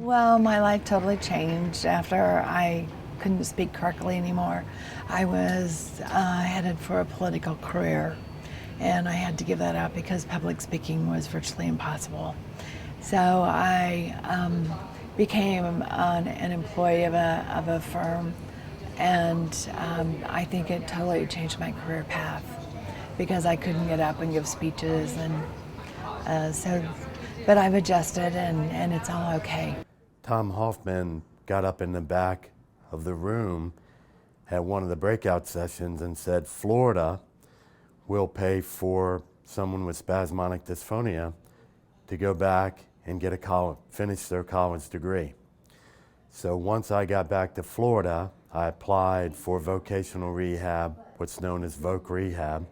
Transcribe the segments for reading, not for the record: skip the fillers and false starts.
Well, my life totally changed after I couldn't speak correctly anymore. I was headed for a political career, and I had to give that up because public speaking was virtually impossible. So I became an employee of a firm, and I think it totally changed my career path because I couldn't get up and give speeches, and but I've adjusted, and it's all okay. Tom Hoffman got up in the back of the room at one of the breakout sessions and said, Florida will pay for someone with spasmodic dysphonia to go back and get finish their college degree. So once I got back to Florida, I applied for vocational rehab, what's known as voc rehab.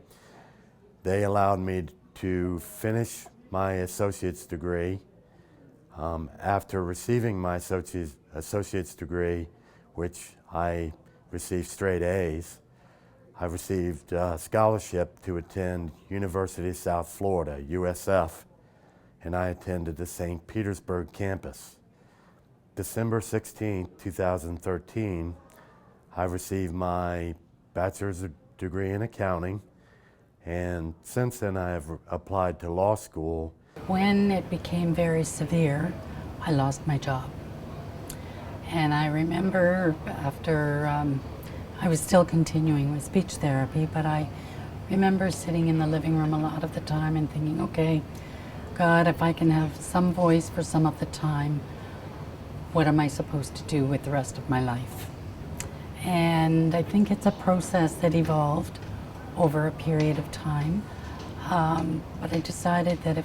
They allowed me to finish my associate's degree. After receiving my associate's degree, which I received straight A's, I received a scholarship to attend University of South Florida, USF, and I attended the St. Petersburg campus. December 16, 2013, I received my bachelor's degree in accounting, and since then I have applied to law school. When it became very severe, I lost my job. And I remember after, I was still continuing with speech therapy, but I remember sitting in the living room a lot of the time and thinking, okay, God, if I can have some voice for some of the time, what am I supposed to do with the rest of my life? And I think it's a process that evolved over a period of time. But I decided that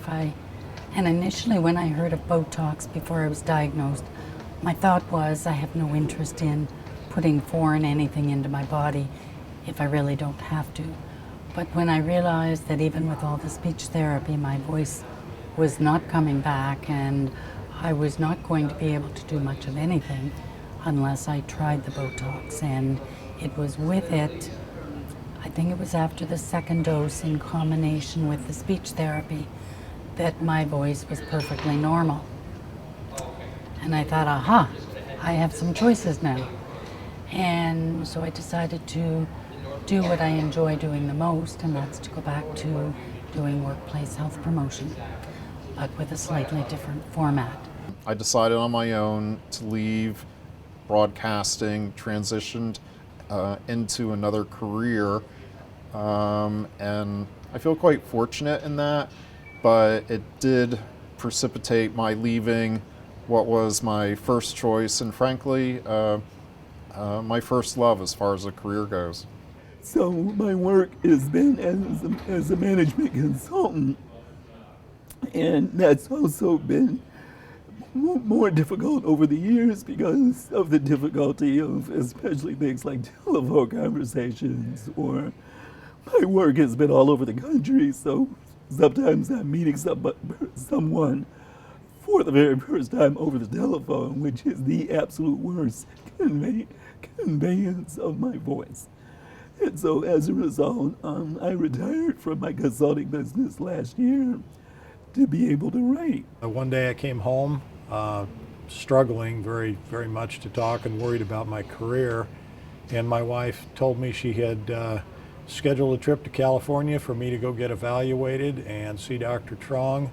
and initially when I heard of Botox before I was diagnosed, my thought was I have no interest in putting foreign anything into my body if I really don't have to. But when I realized that even with all the speech therapy, my voice was not coming back and I was not going to be able to do much of anything unless I tried the Botox. And it was with it, I think it was after the second dose in combination with the speech therapy, that my voice was perfectly normal. And I thought, aha, I have some choices now. And so I decided to do what I enjoy doing the most, and that's to go back to doing workplace health promotion, but with a slightly different format. I decided on my own to leave broadcasting, transitioned into another career, and I feel quite fortunate in that, but it did precipitate my leaving what was my first choice and frankly my first love as far as a career goes. So my work has been as a management consultant, and that's also been more difficult over the years because of the difficulty of especially things like telephone conversations, or my work has been all over the country, so sometimes I'm meeting someone for the very first time over the telephone, which is the absolute worst conveyance of my voice. And so as a result, I retired from my consulting business last year to be able to write. One day I came home struggling very, very much to talk and worried about my career, and my wife told me she had scheduled a trip to California for me to go get evaluated and see Dr. Trong.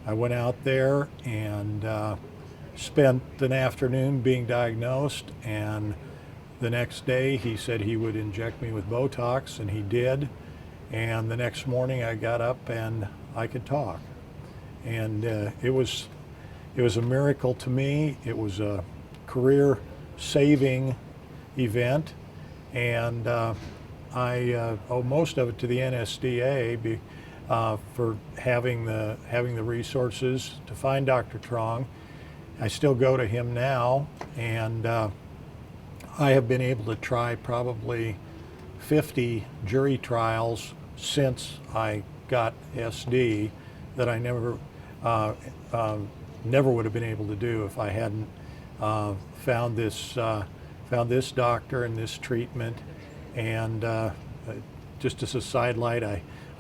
I went out there and spent an afternoon being diagnosed, and the next day he said he would inject me with Botox, and he did. And the next morning I got up and I could talk. And it was a miracle to me. It was a career-saving event, and I owe most of it to the NSDA for having the resources to find Dr. Trong. I still go to him now, and I have been able to try probably 50 jury trials since I got SD that I never would have been able to do if I hadn't found this doctor and this treatment. And just as a sidelight,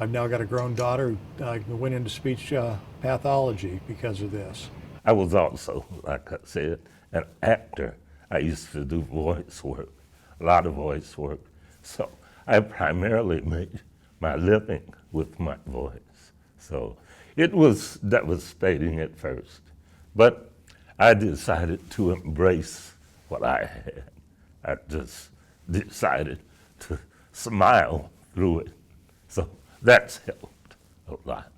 I've now got a grown daughter who went into speech pathology because of this. I was also, like I said, an actor. I used to do voice work, a lot of voice work. So I primarily made my living with my voice. So it was devastating at first, but I decided to embrace what I had. I just decided to smile through it. So that's helped a lot.